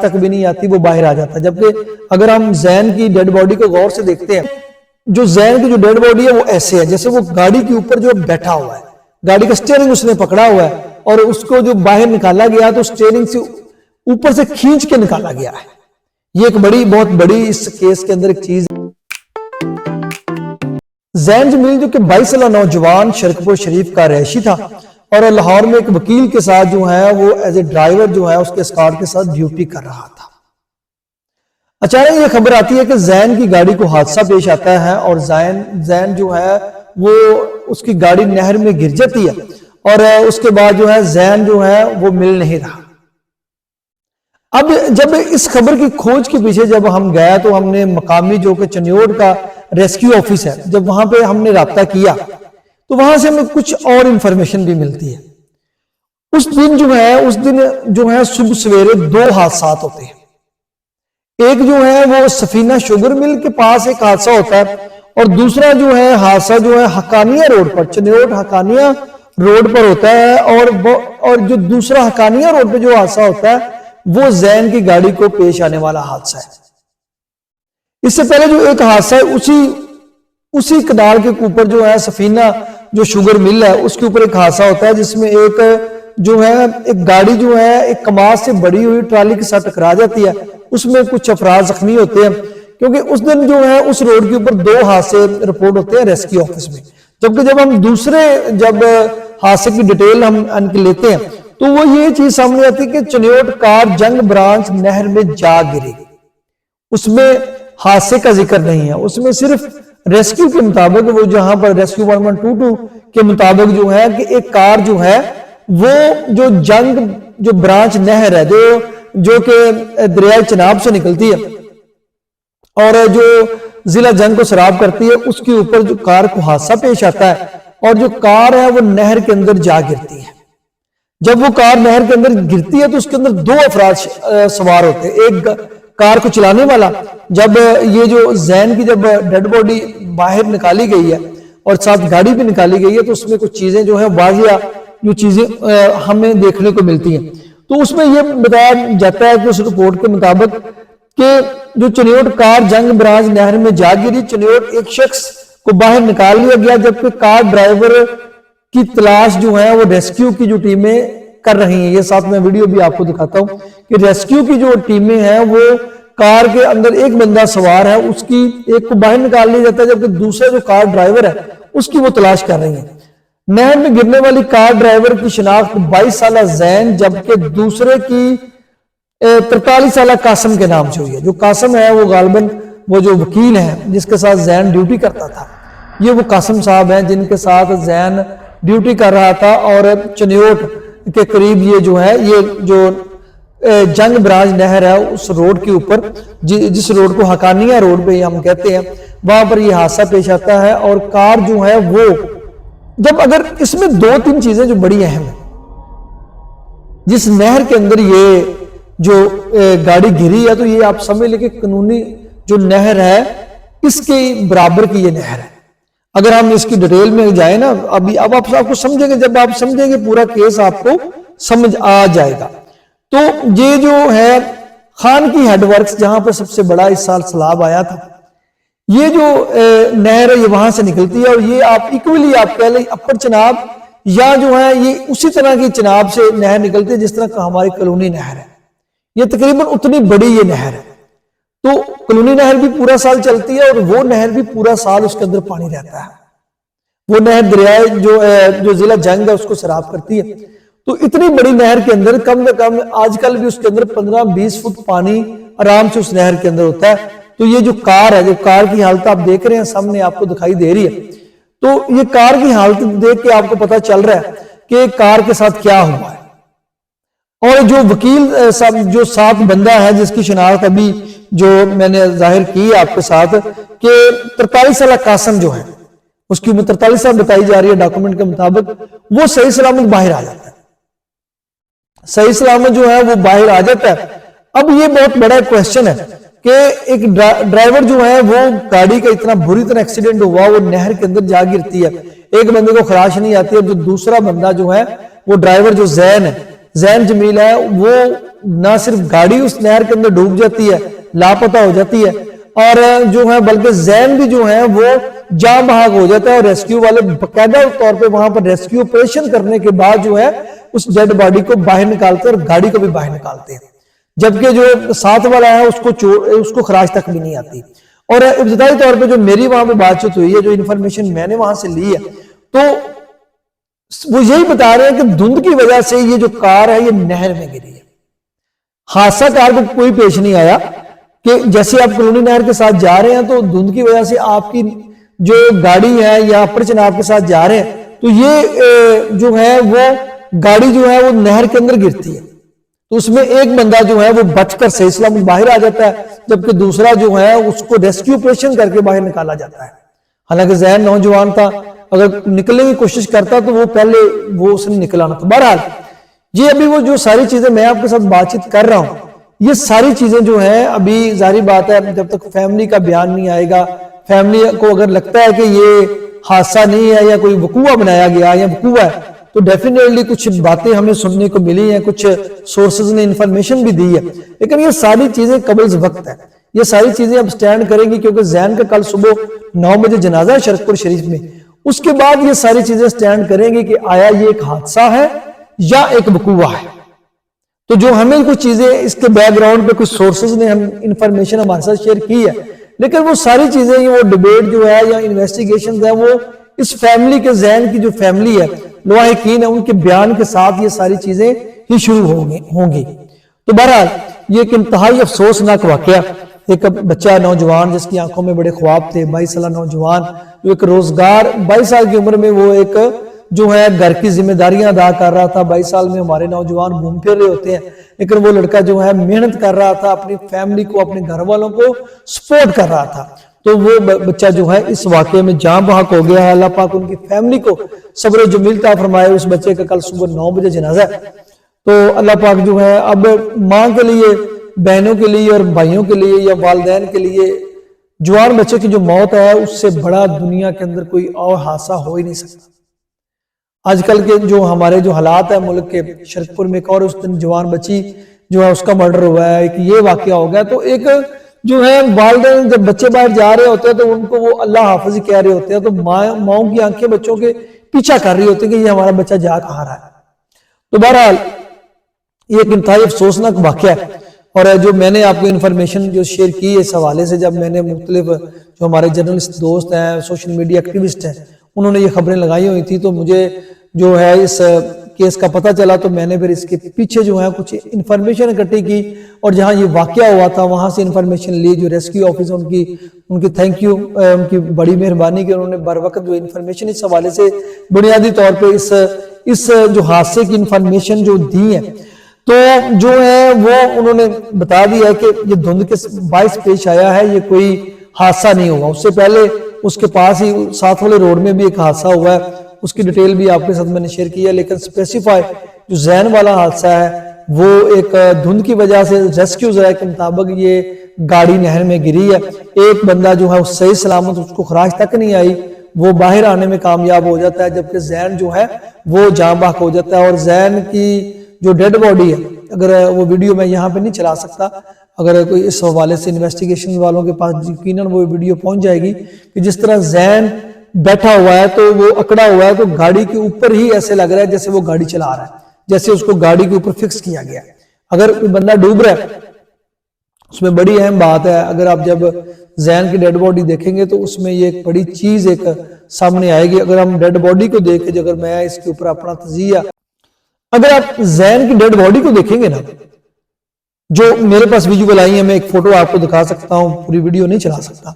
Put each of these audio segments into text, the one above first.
تک بھی نہیں آتی وہ باہر آ جاتا ہے. جبکہ اگر ہم زین کی ڈیڈ باڈی کو غور سے دیکھتے ہیں, جو زین کی جو ڈیڈ باڈی ہے وہ ایسے ہے جیسے وہ گاڑی کے اوپر جو بیٹھا ہوا ہے, گاڑی کا سٹیئرنگ اس نے پکڑا ہوا ہے اور اس کو جو باہر نکالا گیا تو سٹیئرنگ سے اوپر سے کھینچ کے نکالا گیا ہے. یہ ایک بہت بڑی اس کیس کے اندر ایک چیز ہے. زین جمیل جو کہ 22 سالہ نوجوان شرکپور شریف کا رہائشی تھا اور لاہور میں ایک وکیل کے ساتھ جو ہے وہ ایز اے ڈرائیور جو ہے اس کے اسکارٹ کے ساتھ ڈیوٹی کر رہا تھا. اچانک یہ خبر آتی ہے کہ زین کی گاڑی کو حادثہ پیش آتا ہے اور زین جو ہے وہ اس کی گاڑی نہر میں گر جاتی ہے اور اس کے بعد جو ہے زین جو ہے وہ مل نہیں رہا. اب جب اس خبر کی کھوج کے پیچھے جب ہم گئے تو ہم نے مقامی جو کہ چنیوٹ کا ریسکیو آفس ہے, جب وہاں پہ ہم نے رابطہ کیا تو وہاں سے ہمیں کچھ اور انفارمیشن بھی ملتی ہے. اس دن جو ہے صبح سویرے 2 حادثات ہوتے ہیں. ایک جو ہے وہ سفینہ شوگر مل کے پاس ایک حادثہ ہوتا ہے اور دوسرا جو ہے حادثہ جو ہے حقانیہ روڈ پر, چنیوٹ حقانیہ روڈ پر ہوتا ہے اور جو دوسرا حقانیہ روڈ پہ جو حادثہ ہوتا ہے وہ زین کی گاڑی کو پیش آنے والا حادثہ ہے. اس سے پہلے جو ایک حادثہ ہے اسی کنال کے اوپر جو ہے سفینہ جو شوگر مل ہے اس کے اوپر ایک حادثہ ہوتا ہے جس میں ایک گاڑی جو ہے ایک کماز سے بڑی ہوئی ٹرالی کے ساتھ ٹکرا جاتی ہے. اس میں کچھ افراد زخمی ہوتے ہیں کیونکہ اس دن جو ہے اس روڈ کے اوپر 2 حادثے رپورٹ ہوتے ہیں ریسکیو آفس میں. جبکہ جب ہم دوسرے حادثے کی ڈیٹیل ہم ان کے لیتے ہیں تو وہ یہ چیز سامنے آتی ہے کہ چنیوٹ کار جنگ برانچ نہر میں جا گری. اس میں حادثے کا ذکر نہیں ہے, اس میں صرف ریسکیو کے مطابق وہ جہاں پر ریسکیو 1122 کے مطابق جو ہے کہ ایک کار جو ہے وہ جو برانچ نہر ہے جو کہ دریائے چناب سے نکلتی ہے اور جو ضلع جنگ کو سراب کرتی ہے اس کے اوپر جو کار کو حادثہ پیش آتا ہے اور جو کار ہے وہ نہر کے اندر جا گرتی ہے. جب وہ کار نہر کے اندر گرتی ہے تو اس کے اندر 2 افراد سوار ہوتے ہیں. ایک کار کو چلانے والا, جب یہ جو زین کی جب ڈیڈ باڈی باہر نکالی گئی ہے اور ساتھ گاڑی بھی نکالی گئی ہے تو اس میں کچھ چیزیں جو ہیں واضح جو چیزیں ہمیں دیکھنے کو ملتی ہیں. تو اس میں یہ بتایا جاتا ہے کہ اس رپورٹ کے مطابق کہ جو چنیوٹ کار جنگ برانچ نہر میں جا گری, چنیوٹ ایک شخص کو باہر نکال لیا گیا جبکہ کار ڈرائیور کی تلاش جو ہے وہ ریسکیو کی جو ٹیمیں کر رہی ہیں. یہ ساتھ میں ویڈیو بھی آپ کو دکھاتا ہوں کہ ریسکیو کی جو ٹیمیں ہیں وہ کار کے اندر ایک بندہ سوار ہے, اس کی ایک کو باہر نکال لیا جاتا ہے جبکہ دوسرا جو کار ڈرائیور ہے اس کی وہ تلاش کر رہی ہیں. نہر میں گرنے والی کار ڈرائیور کی شناخت 22 سالہ زین جبکہ دوسرے کی 43 سالہ قاسم کے نام سے ہوئی ہے. جو قاسم ہے وہ غالباً وہ جو وکیل ہے جس کے ساتھ زین ڈیوٹی کرتا تھا, یہ وہ قاسم صاحب ہیں جن کے ساتھ زین ڈیوٹی کر رہا تھا اور چنیوٹ کے قریب یہ جو ہے یہ جو جنگ برانچ نہر ہے اس روڈ کے اوپر جس روڈ کو حقانیہ روڈ پہ ہم کہتے ہیں وہاں پر یہ حادثہ پیش آتا ہے. اور کار جو ہے وہ جب اگر اس میں 2-3 چیزیں جو بڑی اہم ہیں, جس نہر کے اندر یہ جو گاڑی گری ہے تو یہ آپ سمجھ لیں کہ قانونی جو نہر ہے اس کے برابر کی یہ نہر ہے. اگر ہم اس کی ڈیٹیل میں جائیں نا اب آپ کو سمجھیں گے, جب آپ سمجھیں گے پورا کیس آپ کو سمجھ آ جائے گا. تو یہ جو ہے خان کی ہیڈ ورکس جہاں پر سب سے بڑا اس سال سیلاب آیا تھا, یہ جو نہر ہے یہ وہاں سے نکلتی ہے اور یہ آپ ایکولی آپ کہہ لیں اپر چناب یا جو ہے یہ اسی طرح کی چناب سے نہر نکلتی ہے جس طرح کا ہماری کلونی نہر ہے. یہ تقریباً اتنی بڑی یہ نہر ہے. تو کلونی نہر بھی پورا سال چلتی ہے اور وہ نہر بھی پورا سال اس کے اندر پانی رہتا ہے. وہ نہر دریائے جو ضلع جنگ ہے اس کو سراب کرتی ہے. تو اتنی بڑی نہر کے اندر کم سے کم آج کل بھی اس کے اندر 15-20 فٹ پانی آرام سے اس نہر کے اندر ہوتا ہے. تو یہ جو کار ہے, جو کار کی حالت آپ دیکھ رہے ہیں سامنے آپ کو دکھائی دے رہی ہے, تو یہ کار کی حالت دیکھ کے آپ کو پتا چل رہا ہے کہ کار کے ساتھ کیا ہوا ہے. اور جو وکیل جو ساتھ بندہ ہے جس کی شناخت ابھی جو میں نے ظاہر کی آپ کے ساتھ کہ 43 سالہ قاسم جو ہے اس کی عمر 43 سال بتائی جا رہی ہے ڈاکومنٹ کے مطابق, وہ صحیح سلامت باہر آ جاتا ہے. صحیح سلامت جو ہے وہ باہر آ جاتا ہے. اب یہ بہت بڑا کوشچن ہے کہ ایک ڈرائیور جو ہے وہ گاڑی کا اتنا بری طرح ایکسیڈنٹ ہوا, وہ نہر کے اندر جا گرتی ہے, ایک بندے کو خراش نہیں آتی ہے, جو دوسرا بندہ جو ہے وہ ڈرائیور جو زین ہے, زین جمیل ہے وہ نہ صرف گاڑی اس نہر کے اندر ڈوب جاتی ہے، لاپتہ ہو جاتی ہے، اور جو ہے بلکہ زین بھی جو ہے وہ جاں بحق ہو جاتا ہے، اور ریسکیو والے باقاعدہ طور پہ وہاں پر ریسکیو آپریشن کرنے کے بعد جو ہے اس ڈیڈ باڈی کو باہر نکالتے ہیں اور گاڑی کو بھی باہر نکالتے ہیں، جبکہ جو ساتھ والا ہے اس کو خراش تک بھی نہیں آتی۔ اور ابتدائی طور پہ جو میری وہاں پہ بات چیت ہوئی ہے، جو انفارمیشن میں نے وہاں سے لی ہے، تو وہ یہی بتا رہے ہیں کہ دھند کی وجہ سے یہ جو کار ہے یہ نہر میں گری ہے۔ حادثہ کار کو کوئی پیش نہیں آیا کہ جیسے آپ کلونی نہر کے ساتھ جا رہے ہیں تو دھند کی وجہ سے آپ کی جو گاڑی ہے یا اپر چناب کے ساتھ جا رہے ہیں تو یہ جو ہے وہ گاڑی جو ہے وہ نہر کے اندر گرتی ہے، تو اس میں ایک بندہ جو ہے وہ بچ کر صحیح سلامت باہر آ جاتا ہے، جبکہ دوسرا جو ہے اس کو ریسکیو آپریشن کر کے باہر نکالا جاتا ہے۔ حالانکہ ذہن نوجوان تھا، اگر نکلنے کی کوشش کرتا تو وہ پہلے اس نے نکلا نہ۔ تو بہرحال یہ ابھی وہ جو ساری چیزیں میں آپ کے ساتھ بات چیت کر رہا ہوں، یہ ساری چیزیں جو ہیں ابھی ظاہری بات ہے جب تک فیملی کا بیان نہیں آئے گا، فیملی کو اگر لگتا ہے کہ یہ حادثہ نہیں ہے یا کوئی وقوع بنایا گیا یا وقوع ہے، تو ڈیفینیٹلی کچھ باتیں ہمیں سننے کو ملی ہیں، کچھ سورسز نے انفارمیشن بھی دی ہے، لیکن یہ ساری چیزیں قبل وقت ہے، یہ ساری چیزیں اب سٹینڈ کریں گی کیونکہ ذہن کا کل صبح 9 بجے جنازہ ہے شرک پور شریف میں، اس کے بعد یہ ساری چیزیں سٹینڈ کریں گی کہ آیا یہ ایک حادثہ ہے یا ایک وقوع ہے۔ تو جو ہمیں کچھ چیزیں اس کے بیک گراؤنڈ پہ کچھ سورسز نے ہم انفارمیشن ہمارے ساتھ شیئر کی ہے، لیکن وہ ساری چیزیں وہ ڈیبیٹ جو ہے یا انویسٹیگیشنز ہیں وہ اس فیملی کے ذہن کی جو فیملی ہے لواحقین ہے ان کے بیان کے ساتھ یہ ساری چیزیں ہی شروع ہوں گی۔ تو بہرحال یہ ایک انتہائی افسوسناک واقعہ، ایک بچہ نوجوان جس کی آنکھوں میں بڑے خواب تھے، 22 سالہ نوجوان جو ایک روزگار 22 سال کی عمر میں وہ ایک جو ہے گھر کی ذمہ داریاں ادا کر رہا تھا۔ 22 سال میں ہمارے نوجوان گھوم پھر رہے ہوتے ہیں، لیکن وہ لڑکا جو ہے محنت کر رہا تھا، اپنی فیملی کو اپنے گھر والوں کو سپورٹ کر رہا تھا، تو وہ بچہ جو ہے اس واقعے میں جاں بحق ہو گیا ہے۔ اللہ پاک ان کی فیملی کو صبر و جمیل عطا فرمائے۔ اس بچے کا کل صبح 9 بجے جنازہ ہے، تو اللہ پاک جو ہے اب ماں کے لیے، بہنوں کے لیے اور بھائیوں کے لیے یا والدین کے لیے جوان بچے کی جو موت ہے اس سے بڑا دنیا کے اندر کوئی اور حادثہ ہو ہی نہیں سکتا۔ آج کل کے جو ہمارے جو حالات ہیں ملک کے، شرک پور میں ایک اور اس دن جوان بچی جو ہے اس کا مرڈر ہوا ہے، ایک یہ واقعہ ہو گیا، تو ایک جو ہے والدین جب بچے باہر جا رہے ہوتے ہیں تو ان کو وہ اللہ حافظ ہی کہہ رہے ہوتے ہیں، تو ماؤں کی آنکھیں بچوں کے پیچھا کر رہی ہوتی ہیں کہ یہ ہمارا بچہ جا کہاں رہا ہے۔ تو بہرحال یہ ایک انتہائی افسوسناک واقعہ ہے، اور جو میں نے آپ کو انفارمیشن جو شیئر کی اس حوالے سے، جب میں نے مختلف جو ہمارے جرنلسٹ دوست ہیں، سوشل میڈیا ایکٹیوسٹ ہیں، انہوں نے یہ خبریں لگائی ہوئی تھی، تو مجھے جو ہے اس کیس کا پتہ چلا، تو میں نے پھر اس کے پیچھے جو ہے کچھ انفارمیشن اکٹھی کی، اور جہاں یہ واقعہ ہوا تھا وہاں سے انفارمیشن لی۔ جو ریسکیو آفیسر ان کی تھینک یو، ان کی بڑی مہربانی کہ انہوں نے بر وقت جو انفارمیشن اس حوالے سے بنیادی طور پہ اس جو حادثے کی انفارمیشن جو دی ہے، تو جو ہے وہ انہوں نے بتا دیا کہ یہ دھند کے باعث پیش آیا ہے، یہ کوئی حادثہ نہیں ہوا۔ اس سے پہلے اس کے پاس ہی ساتھ والے روڈ میں بھی ایک حادثہ ہوا ہے، اس کی ڈیٹیل بھی آپ کے ساتھ میں نے شیئر کی ہے، لیکن سپیسیفائی جو ذہن والا حادثہ ہے وہ ایک دھند کی وجہ سے ریسکیو ذرائع کے مطابق یہ گاڑی نہر میں گری ہے، ایک بندہ جو ہے صحیح سلامت اس کو خراش تک نہیں آئی، وہ باہر آنے میں کامیاب ہو جاتا ہے، جبکہ ذہن جو ہے وہ جاں بحق ہو جاتا ہے۔ اور ذہن کی جو ڈیڈ باڈی ہے، اگر وہ ویڈیو میں یہاں پہ نہیں چلا سکتا، اگر کوئی اس حوالے سے انویسٹیگیشن والوں کے پاس یقیناً وہ ویڈیو پہنچ جائے گی کہ جس طرح ذہن بیٹھا ہوا ہے تو وہ اکڑا ہوا ہے، تو گاڑی کے اوپر ہی ایسے لگ رہا ہے جیسے وہ گاڑی چلا رہا ہے، جیسے اس کو گاڑی کے اوپر فکس کیا گیا ہے۔ اگر کوئی بندہ ڈوب رہا ہے، اس میں بڑی اہم بات ہے، اگر آپ جب ذہن کی ڈیڈ باڈی دیکھیں گے تو اس میں یہ ایک بڑی چیز ایک سامنے آئے گی۔ اگر ہم ڈیڈ باڈی کو دیکھ کے، اگر میں اس کے اوپر اپنا تجزیہ، اگر آپ ذہن کی ڈیڈ باڈی کو دیکھیں گے نا، جو میرے پاس ویڈیو آئی ہے، میں ایک فوٹو آپ کو دکھا سکتا ہوں، پوری ویڈیو نہیں چلا سکتا،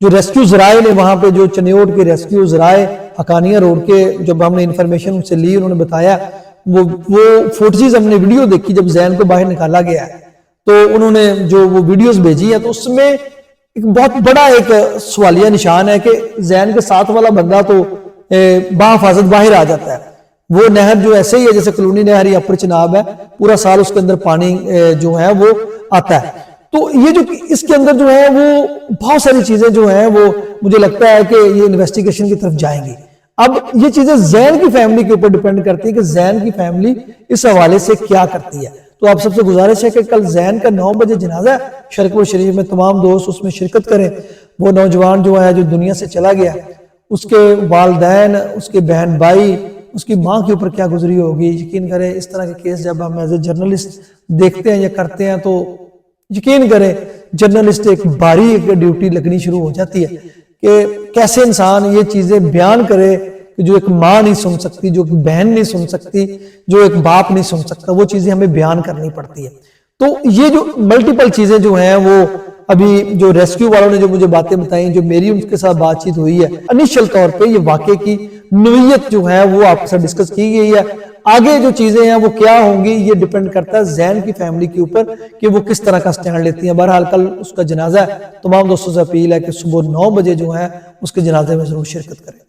جو ریسکیو ذرائع نے وہاں پہ جو چنیوٹ کے ریسکیو ذرائع حقانیہ روڈ کے جب ہم نے انفارمیشن ان سے لی، انہوں نے بتایا وہ فوٹیز ہم نے ویڈیو دیکھی جب ذہن کو باہر نکالا گیا ہے، تو انہوں نے جو وہ ویڈیوز بھیجی ہیں تو اس میں ایک بہت بڑا ایک سوالیہ نشان ہے کہ ذہن کے ساتھ والا بندہ تو بحفاظت باہر آ جاتا ہے، وہ نہر جو ایسے ہی ہے جیسے کلونی نہر یا اپر چناب ہے، پورا سال اس کے اندر پانی جو ہے وہ آتا ہے۔ تو یہ جو اس کے اندر جو ہے وہ بہت ساری چیزیں جو ہیں وہ مجھے لگتا ہے کہ یہ انویسٹیگیشن کی طرف جائیں گی۔ اب یہ چیزیں زین کی فیملی کے اوپر ڈیپینڈ کرتی ہیں کہ زین کی فیملی اس حوالے سے کیا کرتی ہے. تو آپ سب سے گزارش ہے کہ کل زین کا 9 بجے جنازہ ہے شرکپور شریف میں، تمام دوست اس میں شرکت کریں. وہ نوجوان جو ہے جو دنیا سے چلا گیا، اس کے والدین، اس کے بہن بھائی، اس کی ماں کے اوپر کیا گزری ہوگی. یقین کریں اس طرح کے کیس جب ہم ایز اے جرنلسٹ دیکھتے ہیں یا کرتے ہیں تو یقین کریں جرنلسٹ ایک باری ڈیوٹی لگنی شروع ہو جاتی ہے کہ کیسے انسان یہ چیزیں بیان کرے کہ جو ایک ماں نہیں سن سکتی، جو ایک بہن نہیں سن سکتی، جو ایک باپ نہیں سن سکتا، وہ چیزیں ہمیں بیان کرنی پڑتی ہے. تو یہ جو ملٹیپل چیزیں جو ہیں وہ ابھی جو ریسکیو والوں نے جو مجھے باتیں بتائیں، جو میری ان کے ساتھ بات چیت ہوئی ہے، انیشل طور پہ یہ واقعے کی نوعیت جو ہے وہ آپ کے ساتھ ڈسکس کی گئی ہے. آگے جو چیزیں ہیں وہ کیا ہوں گی یہ ڈیپینڈ کرتا ہے زین کی فیملی کے اوپر کہ وہ کس طرح کا سٹینڈ لیتی ہیں. بہرحال کل اس کا جنازہ ہے، تمام دوستوں سے اپیل ہے کہ صبح 9 بجے جو ہے اس کے جنازے میں ضرور شرکت کریں.